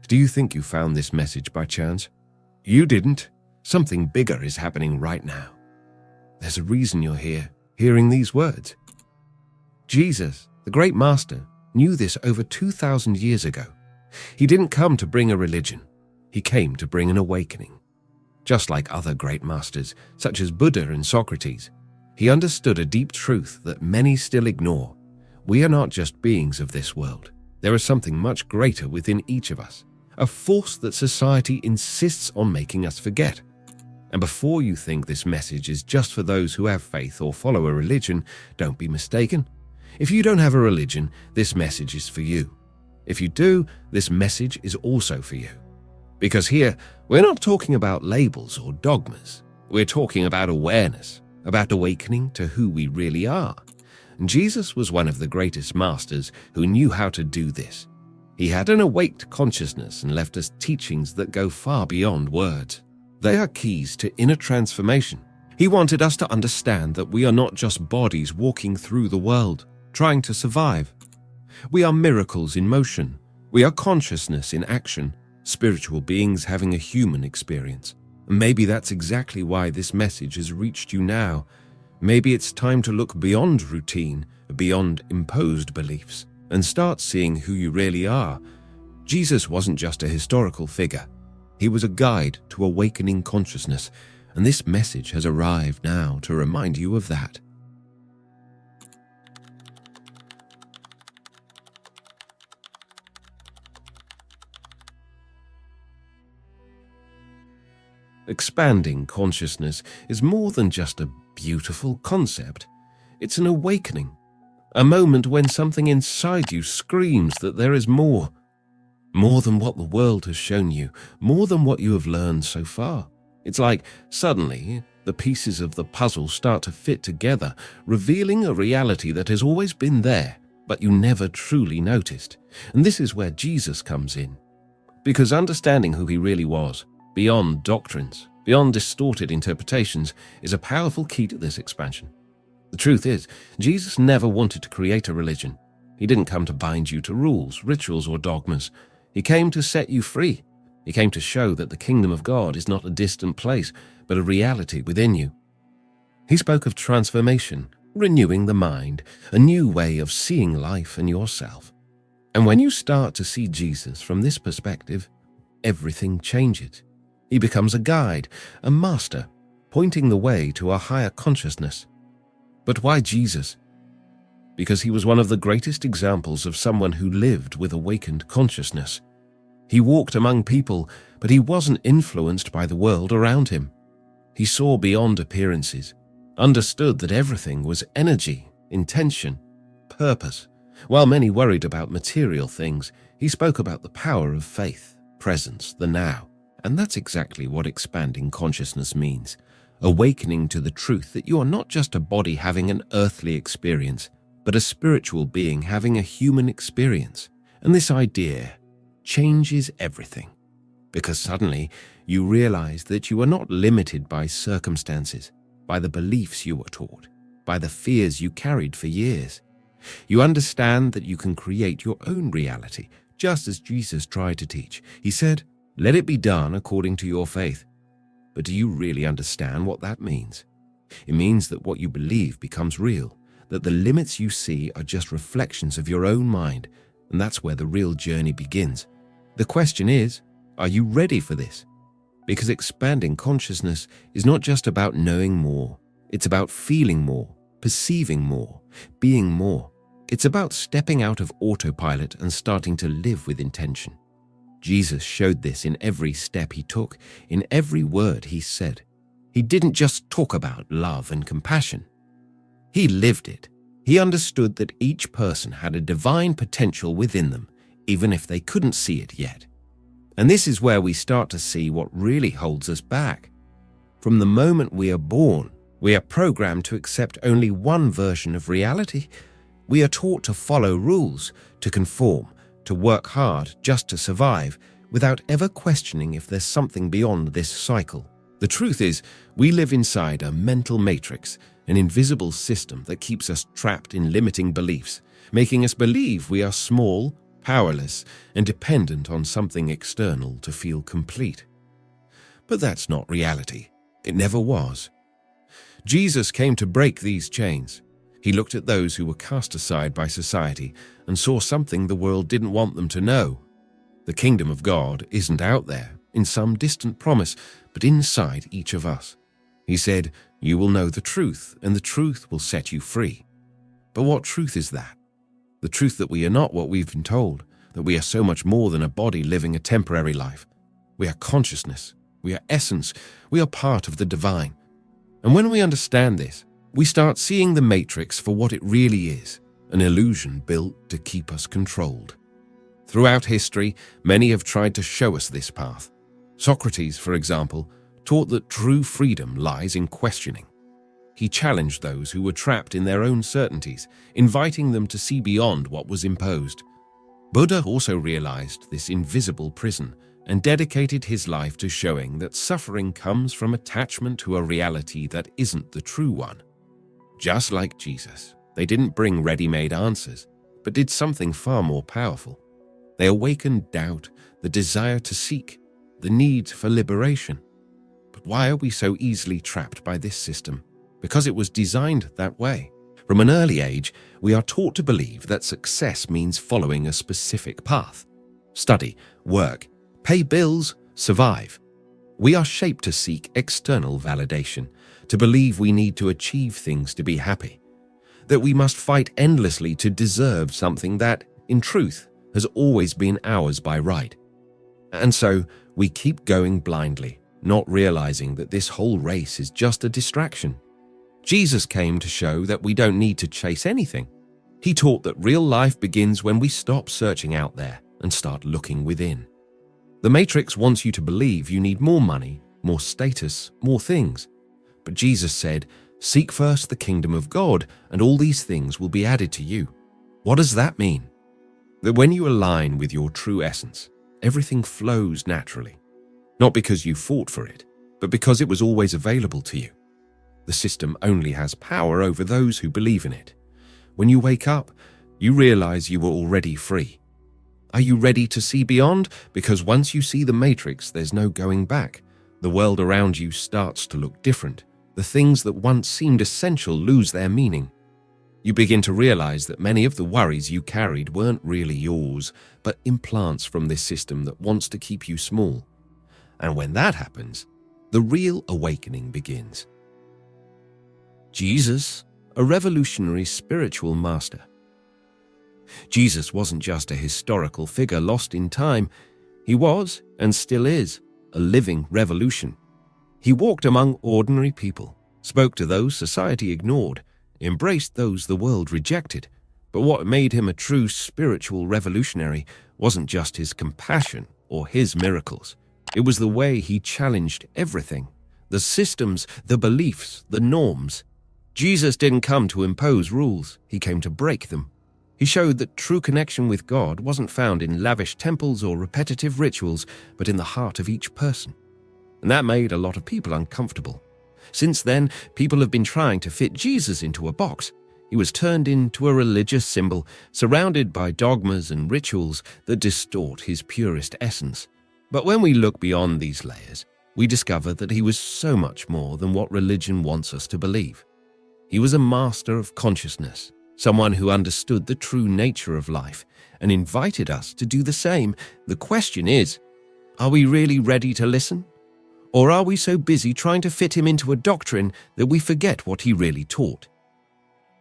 Do you think you found this message by chance? You didn't. Something bigger is happening right now. There's a reason you're here, hearing these words. Jesus, the great master, knew this over 2,000 years ago. He didn't come to bring a religion. He came to bring an awakening. Just like other great masters, such as Buddha and Socrates, he understood a deep truth that many still ignore. We are not just beings of this world. There is something much greater within each of us, a force that society insists on making us forget. And before you think this message is just for those who have faith or follow a religion, don't be mistaken. If you don't have a religion, this message is for you. If you do, this message is also for you. Because here, we're not talking about labels or dogmas. We're talking about awareness, about awakening to who we really are. And Jesus was one of the greatest masters who knew how to do this. He had an awaked consciousness and left us teachings that go far beyond words. They are keys to inner transformation. He wanted us to understand that we are not just bodies walking through the world, trying to survive. We are miracles in motion. We are consciousness in action, spiritual beings having a human experience. Maybe that's exactly why this message has reached you now. Maybe it's time to look beyond routine, beyond imposed beliefs, and start seeing who you really are. Jesus wasn't just a historical figure. He was a guide to awakening consciousness, and this message has arrived now to remind you of that. Expanding consciousness is more than just a beautiful concept. It's an awakening, a moment when something inside you screams that there is more than what the world has shown you, more than what you have learned so far. It's like suddenly the pieces of the puzzle start to fit together, revealing a reality that has always been there, but you never truly noticed. And this is where Jesus comes in. Because understanding who he really was, beyond doctrines, beyond distorted interpretations, is a powerful key to this expansion. The truth is, Jesus never wanted to create a religion. He didn't come to bind you to rules, rituals, or dogmas. He came to set you free. He came to show that the kingdom of God is not a distant place, but a reality within you. He spoke of transformation, renewing the mind, a new way of seeing life and yourself. And when you start to see Jesus from this perspective, everything changes. He becomes a guide, a master, pointing the way to a higher consciousness. But why Jesus? Because he was one of the greatest examples of someone who lived with awakened consciousness. He walked among people, but he wasn't influenced by the world around him. He saw beyond appearances, understood that everything was energy, intention, purpose. While many worried about material things, he spoke about the power of faith, presence, the now. And that's exactly what expanding consciousness means. Awakening to the truth that you are not just a body having an earthly experience, but a spiritual being having a human experience. And this idea changes everything. Because suddenly you realize that you are not limited by circumstances, by the beliefs you were taught, by the fears you carried for years. You understand that you can create your own reality, just as Jesus tried to teach. He said, "Let it be done according to your faith." But do you really understand what that means? It means that what you believe becomes real, that the limits you see are just reflections of your own mind, and that's where the real journey begins. The question is, are you ready for this? Because expanding consciousness is not just about knowing more. It's about feeling more, perceiving more, being more. It's about stepping out of autopilot and starting to live with intention. Jesus showed this in every step he took, in every word he said. He didn't just talk about love and compassion. He lived it. He understood that each person had a divine potential within them, even if they couldn't see it yet. And this is where we start to see what really holds us back. From the moment we are born, we are programmed to accept only one version of reality. We are taught to follow rules, to conform, to work hard just to survive, without ever questioning if there's something beyond this cycle. The truth is, we live inside a mental matrix, an invisible system that keeps us trapped in limiting beliefs, making us believe we are small, powerless and dependent on something external to feel complete. But that's not reality. It never was. Jesus came to break these chains. He looked at those who were cast aside by society and saw something the world didn't want them to know. The kingdom of God isn't out there, in some distant promise, but inside each of us. He said, "You will know the truth, and the truth will set you free." But what truth is that? The truth that we are not what we've been told, that we are so much more than a body living a temporary life. We are consciousness, we are essence, we are part of the divine. And when we understand this, we start seeing the matrix for what it really is, an illusion built to keep us controlled. Throughout history, many have tried to show us this path. Socrates, for example, taught that true freedom lies in questioning. He challenged those who were trapped in their own certainties, inviting them to see beyond what was imposed. Buddha also realized this invisible prison and dedicated his life to showing that suffering comes from attachment to a reality that isn't the true one. Just like Jesus, they didn't bring ready-made answers, but did something far more powerful. They awakened doubt, the desire to seek, the need for liberation. But why are we so easily trapped by this system? Because it was designed that way. From an early age, we are taught to believe that success means following a specific path. Study, work, pay bills, survive. We are shaped to seek external validation, to believe we need to achieve things to be happy, that we must fight endlessly to deserve something that, in truth, has always been ours by right. And so, we keep going blindly, not realizing that this whole race is just a distraction. Jesus came to show that we don't need to chase anything. He taught that real life begins when we stop searching out there and start looking within. The Matrix wants you to believe you need more money, more status, more things. But Jesus said, "Seek first the kingdom of God, and all these things will be added to you." What does that mean? That when you align with your true essence, everything flows naturally. Not because you fought for it, but because it was always available to you. The system only has power over those who believe in it. When you wake up, you realize you were already free. Are you ready to see beyond? Because once you see the matrix, there's no going back. The world around you starts to look different. The things that once seemed essential lose their meaning. You begin to realize that many of the worries you carried weren't really yours, but implants from this system that wants to keep you small. And when that happens, the real awakening begins. Jesus, a revolutionary spiritual master. Jesus wasn't just a historical figure lost in time. He was, and still is, a living revolution. He walked among ordinary people, spoke to those society ignored, embraced those the world rejected. But what made him a true spiritual revolutionary wasn't just his compassion or his miracles. It was the way he challenged everything, the systems, the beliefs, the norms. Jesus didn't come to impose rules, he came to break them. He showed that true connection with God wasn't found in lavish temples or repetitive rituals, but in the heart of each person. And that made a lot of people uncomfortable. Since then, people have been trying to fit Jesus into a box. He was turned into a religious symbol, surrounded by dogmas and rituals that distort his purest essence. But when we look beyond these layers, we discover that he was so much more than what religion wants us to believe. He was a master of consciousness, someone who understood the true nature of life and invited us to do the same. The question is, are we really ready to listen? Or are we so busy trying to fit him into a doctrine that we forget what he really taught?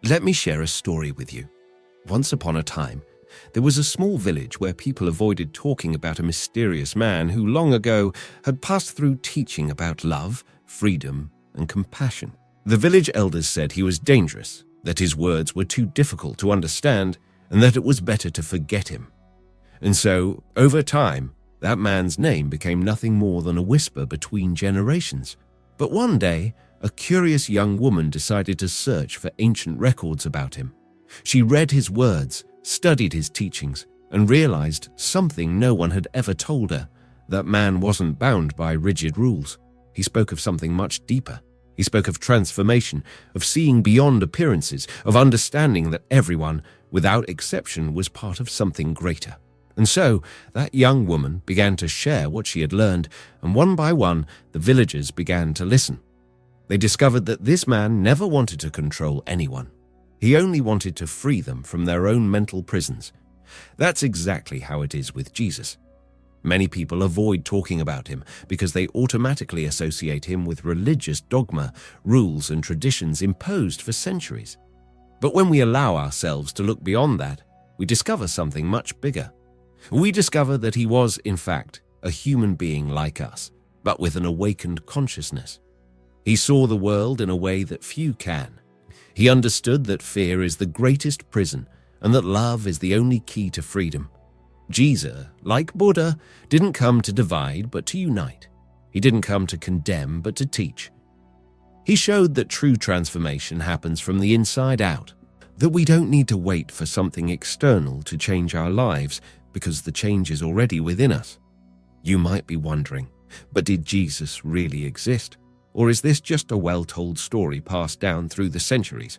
Let me share a story with you. Once upon a time, there was a small village where people avoided talking about a mysterious man who long ago had passed through teaching about love, freedom, and compassion. The village elders said he was dangerous, that his words were too difficult to understand, and that it was better to forget him. And so, over time, that man's name became nothing more than a whisper between generations. But one day, a curious young woman decided to search for ancient records about him. She read his words, studied his teachings, and realized something no one had ever told her. That man wasn't bound by rigid rules. He spoke of something much deeper. He spoke of transformation, of seeing beyond appearances, of understanding that everyone, without exception, was part of something greater. And so that young woman began to share what she had learned, and one by one the villagers began to listen. They discovered that this man never wanted to control anyone. He only wanted to free them from their own mental prisons. That's exactly how it is with Jesus. Many people avoid talking about him because they automatically associate him with religious dogma, rules and traditions imposed for centuries. But when we allow ourselves to look beyond that, we discover something much bigger. We discover that he was, in fact, a human being like us, but with an awakened consciousness. He saw the world in a way that few can. He understood that fear is the greatest prison and that love is the only key to freedom. Jesus, like Buddha, didn't come to divide but to unite. He didn't come to condemn but to teach. He showed that true transformation happens from the inside out, that we don't need to wait for something external to change our lives because the change is already within us. You might be wondering, but did Jesus really exist? Or is this just a well-told story passed down through the centuries?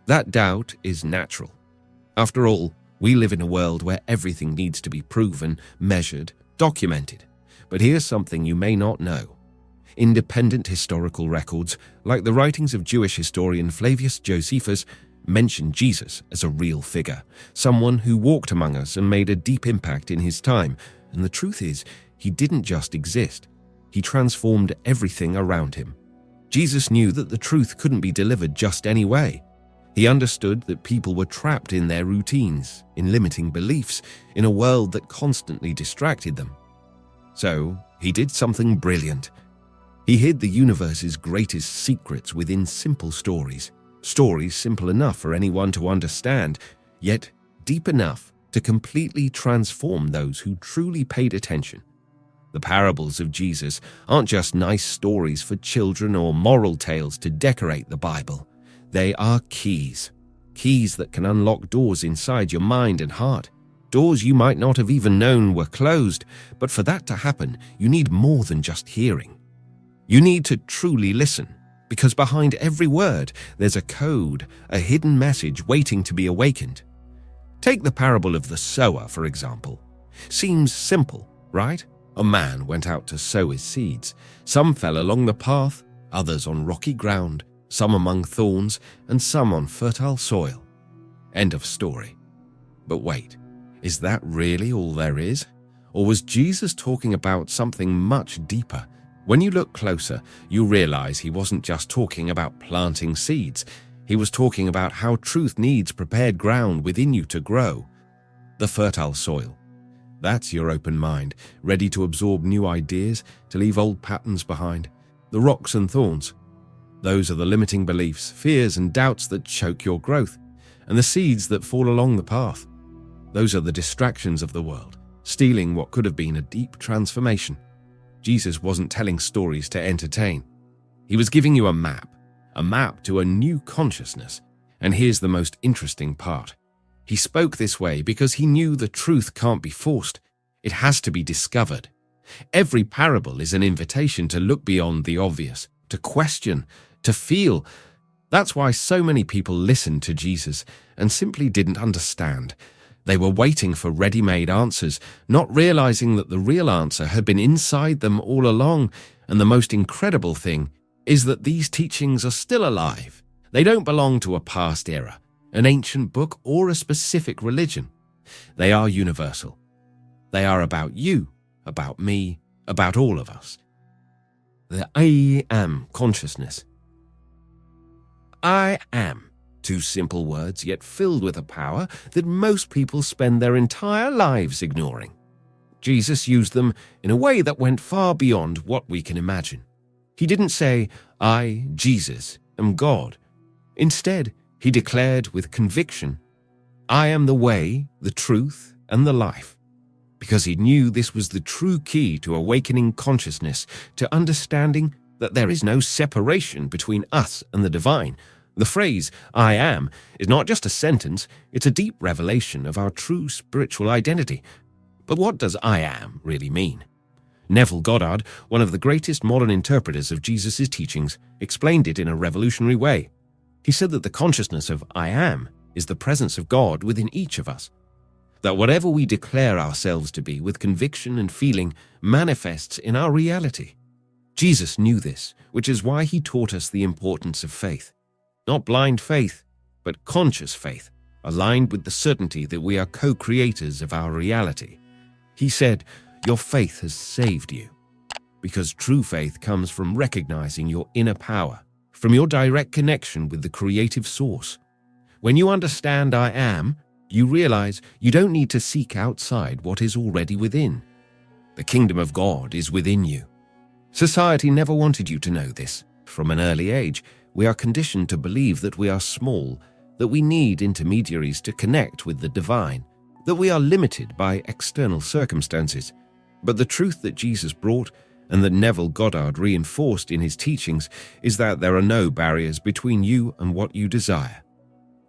That doubt is natural. After all, we live in a world where everything needs to be proven, measured, documented. But here's something you may not know. Independent historical records, like the writings of Jewish historian Flavius Josephus, mention Jesus as a real figure, someone who walked among us and made a deep impact in his time. And the truth is, he didn't just exist. He transformed everything around him. Jesus knew that the truth couldn't be delivered just any way. He understood that people were trapped in their routines, in limiting beliefs, in a world that constantly distracted them. So, he did something brilliant. He hid the universe's greatest secrets within simple stories. Stories simple enough for anyone to understand, yet deep enough to completely transform those who truly paid attention. The parables of Jesus aren't just nice stories for children or moral tales to decorate the Bible. They are keys. Keys that can unlock doors inside your mind and heart. Doors you might not have even known were closed, but for that to happen, you need more than just hearing. You need to truly listen, because behind every word, there's a code, a hidden message waiting to be awakened. Take the parable of the sower, for example. Seems simple, right? A man went out to sow his seeds. Some fell along the path, others on rocky ground, some among thorns, and some on fertile soil. End of story. But wait, is that really all there is? Or was Jesus talking about something much deeper? When you look closer, you realize he wasn't just talking about planting seeds. He was talking about how truth needs prepared ground within you to grow. The fertile soil. That's your open mind, ready to absorb new ideas, to leave old patterns behind. The rocks and thorns. Those are the limiting beliefs, fears and doubts that choke your growth, and the seeds that fall along the path. Those are the distractions of the world, stealing what could have been a deep transformation. Jesus wasn't telling stories to entertain. He was giving you a map to a new consciousness. And here's the most interesting part. He spoke this way because he knew the truth can't be forced. It has to be discovered. Every parable is an invitation to look beyond the obvious, to question, to feel. That's why so many people listened to Jesus and simply didn't understand. They were waiting for ready-made answers, not realizing that the real answer had been inside them all along. And the most incredible thing is that these teachings are still alive. They don't belong to a past era, an ancient book, or a specific religion. They are universal. They are about you, about me, about all of us. The I am consciousness. I am. Two simple words, yet filled with a power that most people spend their entire lives ignoring. Jesus used them in a way that went far beyond what we can imagine. He didn't say, I, Jesus, am God. Instead, he declared with conviction, I am the way, the truth, and the life. Because he knew this was the true key to awakening consciousness, to understanding that there is no separation between us and the divine. The phrase, I am, is not just a sentence, it's a deep revelation of our true spiritual identity. But what does I am really mean? Neville Goddard, one of the greatest modern interpreters of Jesus' teachings, explained it in a revolutionary way. He said that the consciousness of I am is the presence of God within each of us. that whatever we declare ourselves to be with conviction and feeling manifests in our reality. Jesus knew this, which is why he taught us the importance of faith. Not blind faith, but conscious faith, aligned with the certainty that we are co-creators of our reality. He said, "Your faith has saved you," because true faith comes from recognizing your inner power, from your direct connection with the creative source. When you understand I am, you realize you don't need to seek outside what is already within. The kingdom of God is within you. Society never wanted you to know this. From an early age, we are conditioned to believe that we are small, that we need intermediaries to connect with the divine, that we are limited by external circumstances. But the truth that Jesus brought, and that Neville Goddard reinforced in his teachings, is that there are no barriers between you and what you desire.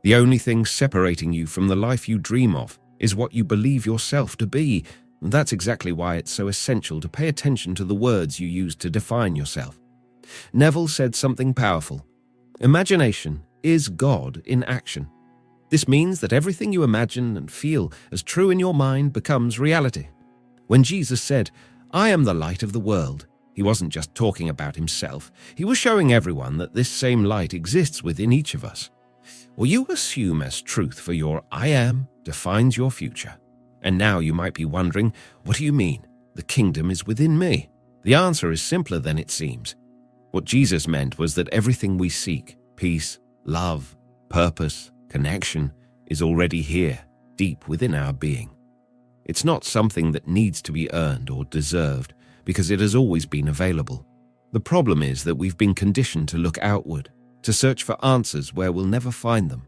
The only thing separating you from the life you dream of is what you believe yourself to be. And that's exactly why it's so essential to pay attention to the words you use to define yourself. Neville said something powerful. Imagination is God in action. This means that everything you imagine and feel as true in your mind becomes reality. When Jesus said, "I am the light of the world," he wasn't just talking about himself. He was showing everyone that this same light exists within each of us. Well, you assume as truth for your I am defines your future. And now you might be wondering, what do you mean? The kingdom is within me. The answer is simpler than it seems. What Jesus meant was that everything we seek, peace, love, purpose, connection, is already here, deep within our being. It's not something that needs to be earned or deserved, because it has always been available. The problem is that we've been conditioned to look outward, to search for answers where we'll never find them.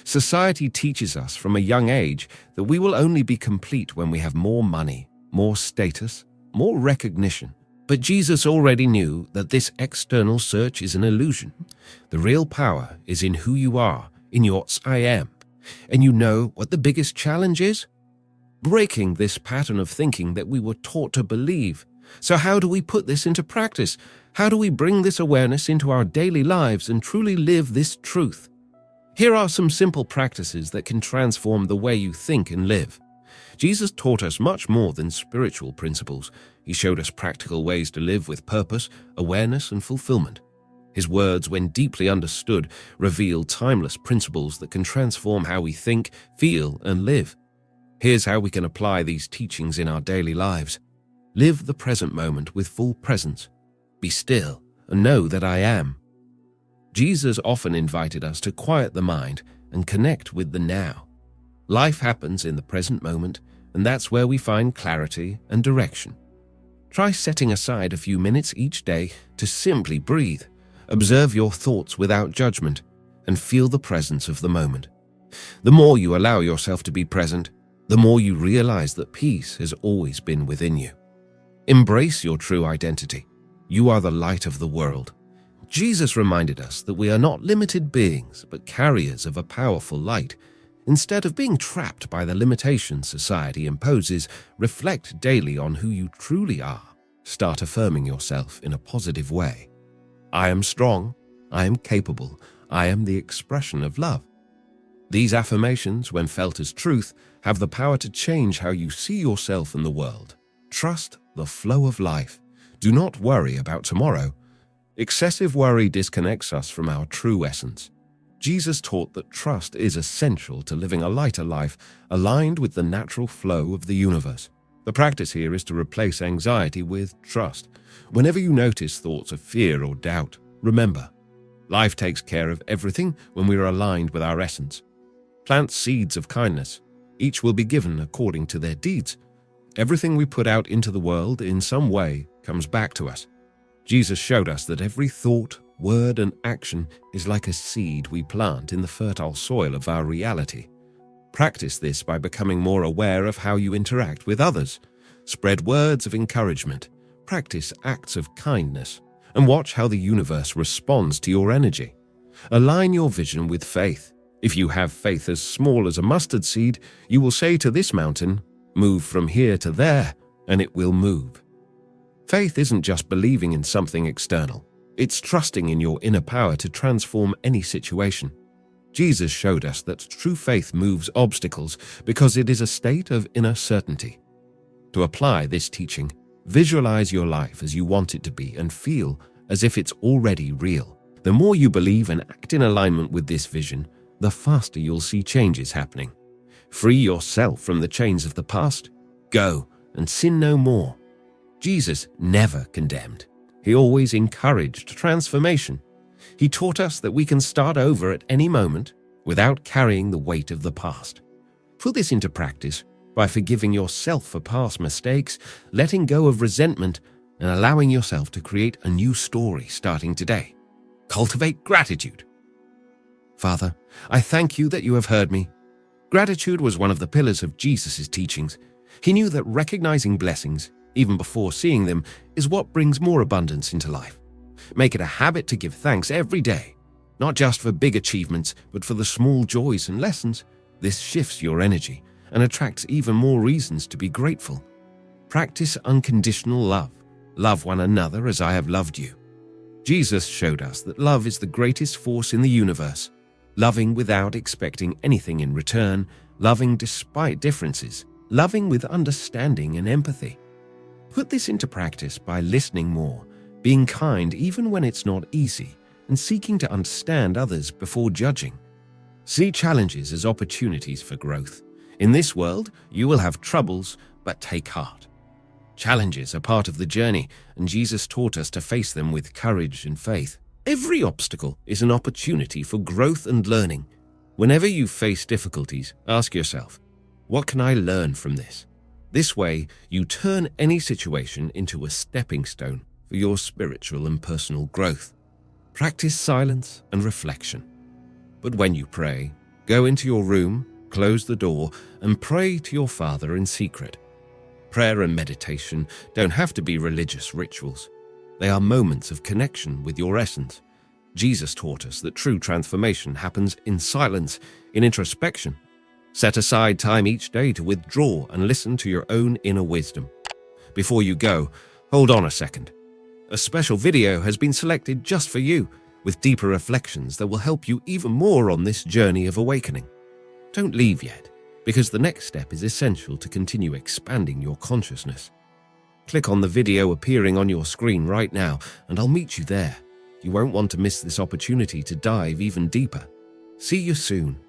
Society teaches us from a young age that we will only be complete when we have more money, more status, more recognition. But Jesus already knew that this external search is an illusion. The real power is in who you are, in your I am. And you know what the biggest challenge is? Breaking this pattern of thinking that we were taught to believe. So how do we put this into practice? How do we bring this awareness into our daily lives and truly live this truth? Here are some simple practices that can transform the way you think and live. Jesus taught us much more than spiritual principles. He showed us practical ways to live with purpose, awareness, and fulfillment. His words, when deeply understood, reveal timeless principles that can transform how we think, feel, and live. Here's how we can apply these teachings in our daily lives. Live the present moment with full presence. Be still and know that I am. Jesus often invited us to quiet the mind and connect with the now. Life happens in the present moment, and that's where we find clarity and direction. Try setting aside a few minutes each day to simply breathe, observe your thoughts without judgment, and feel the presence of the moment. The more you allow yourself to be present, the more you realize that peace has always been within you. Embrace your true identity. You are the light of the world. Jesus reminded us that we are not limited beings, but carriers of a powerful light. Instead of being trapped by the limitations society imposes, reflect daily on who you truly are. Start affirming yourself in a positive way. I am strong. I am capable. I am the expression of love. These affirmations, when felt as truth, have the power to change how you see yourself and the world. Trust the flow of life. Do not worry about tomorrow. Excessive worry disconnects us from our true essence. Jesus taught that trust is essential to living a lighter life, aligned with the natural flow of the universe. The practice here is to replace anxiety with trust. Whenever you notice thoughts of fear or doubt, remember, life takes care of everything when we are aligned with our essence. Plant seeds of kindness. Each will be given according to their deeds. Everything we put out into the world in some way comes back to us. Jesus showed us that every thought, word, and action is like a seed we plant in the fertile soil of our reality. Practice this by becoming more aware of how you interact with others. Spread words of encouragement. Practice acts of kindness. And watch how the universe responds to your energy. Align your vision with faith. If you have faith as small as a mustard seed, you will say to this mountain, "Move from here to there," and it will move. Faith isn't just believing in something external. It's trusting in your inner power to transform any situation. Jesus showed us that true faith moves obstacles because it is a state of inner certainty. To apply this teaching, visualize your life as you want it to be and feel as if it's already real. The more you believe and act in alignment with this vision, the faster you'll see changes happening. Free yourself from the chains of the past. Go and sin no more. Jesus never condemned. He always encouraged transformation. He taught us that we can start over at any moment without carrying the weight of the past. Put this into practice by forgiving yourself for past mistakes, letting go of resentment, and allowing yourself to create a new story starting today. Cultivate gratitude. Father, I thank you that you have heard me. Gratitude was one of the pillars of Jesus' teachings. He knew that recognizing blessings, even before seeing them, is what brings more abundance into life. Make it a habit to give thanks every day, not just for big achievements, but for the small joys and lessons. This shifts your energy and attracts even more reasons to be grateful. Practice unconditional love. Love one another as I have loved you. Jesus showed us that love is the greatest force in the universe. Loving without expecting anything in return, loving despite differences, loving with understanding and empathy. Put this into practice by listening more, being kind even when it's not easy, and seeking to understand others before judging. See challenges as opportunities for growth. In this world, you will have troubles, but take heart. Challenges are part of the journey, and Jesus taught us to face them with courage and faith. Every obstacle is an opportunity for growth and learning. Whenever you face difficulties, ask yourself, what can I learn from this? This way, you turn any situation into a stepping stone for your spiritual and personal growth. Practice silence and reflection. But when you pray, go into your room, close the door, and pray to your Father in secret. Prayer and meditation don't have to be religious rituals. They are moments of connection with your essence. Jesus taught us that true transformation happens in silence, in introspection. Set aside time each day to withdraw and listen to your own inner wisdom. Before you go, hold on a second. A special video has been selected just for you, with deeper reflections that will help you even more on this journey of awakening. Don't leave yet, because the next step is essential to continue expanding your consciousness. Click on the video appearing on your screen right now, and I'll meet you there. You won't want to miss this opportunity to dive even deeper. See you soon.